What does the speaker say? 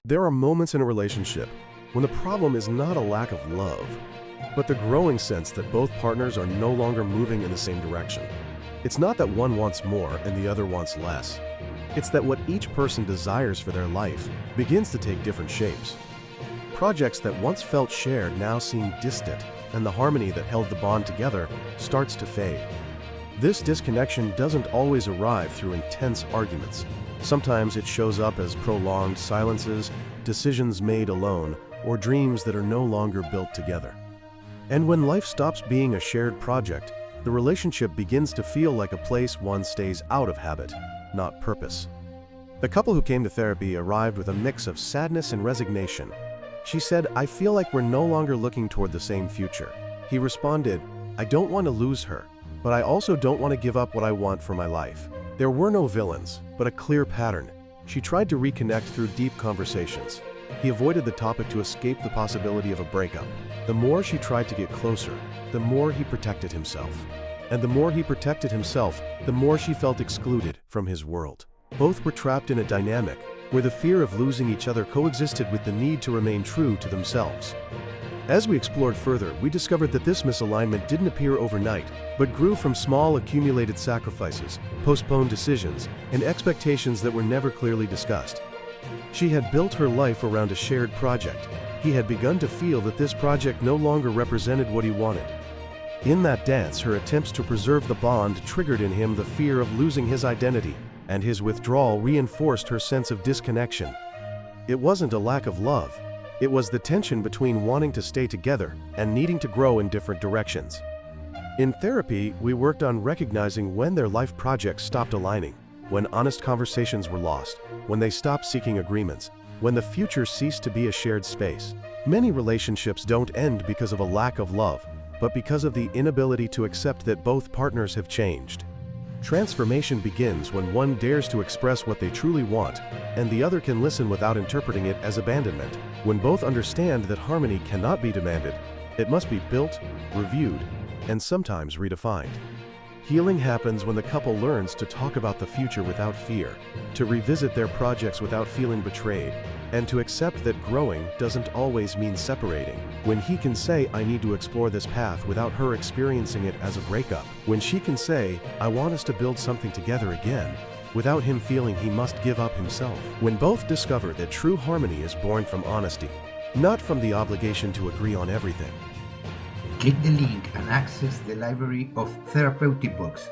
There are moments in a relationship when the problem is not a lack of love, but the growing sense that both partners are no longer moving in the same direction. It's not that one wants more and the other wants less. It's that what each person desires for their life begins to take different shapes. Projects that once felt shared now seem distant, and the harmony that held the bond together starts to fade. This disconnection doesn't always arrive through intense arguments. Sometimes it shows up as prolonged silences, decisions made alone, or dreams that are no longer built together. And when life stops being a shared project, the relationship begins to feel like a place one stays out of habit, not purpose. The couple who came to therapy arrived with a mix of sadness and resignation. She said, "I feel like we're no longer looking toward the same future." He responded, "I don't want to lose her, but I also don't want to give up what I want for my life." There were no villains, but a clear pattern. She tried to reconnect through deep conversations. He avoided the topic to escape the possibility of a breakup. The more she tried to get closer, the more he protected himself. And the more he protected himself, the more she felt excluded from his world. Both were trapped in a dynamic where the fear of losing each other coexisted with the need to remain true to themselves. As we explored further, we discovered that this misalignment didn't appear overnight, but grew from small accumulated sacrifices, postponed decisions, and expectations that were never clearly discussed. She had built her life around a shared project. He had begun to feel that this project no longer represented what he wanted. In that dance, her attempts to preserve the bond triggered in him the fear of losing his identity, and his withdrawal reinforced her sense of disconnection. It wasn't a lack of love. It was the tension between wanting to stay together and needing to grow in different directions. In therapy, we worked on recognizing when their life projects stopped aligning, when honest conversations were lost, when they stopped seeking agreements, when the future ceased to be a shared space. Many relationships don't end because of a lack of love, but because of the inability to accept that both partners have changed. Transformation begins when one dares to express what they truly want, and the other can listen without interpreting it as abandonment. When both understand that harmony cannot be demanded, it must be built, reviewed, and sometimes redefined. Healing happens when the couple learns to talk about the future without fear, to revisit their projects without feeling betrayed, and to accept that growing doesn't always mean separating. When he can say, "I need to explore this path," without her experiencing it as a breakup. When she can say, "I want us to build something together again," without him feeling he must give up himself. When both discover that true harmony is born from honesty, not from the obligation to agree on everything. Click the link and access the library of therapeutic books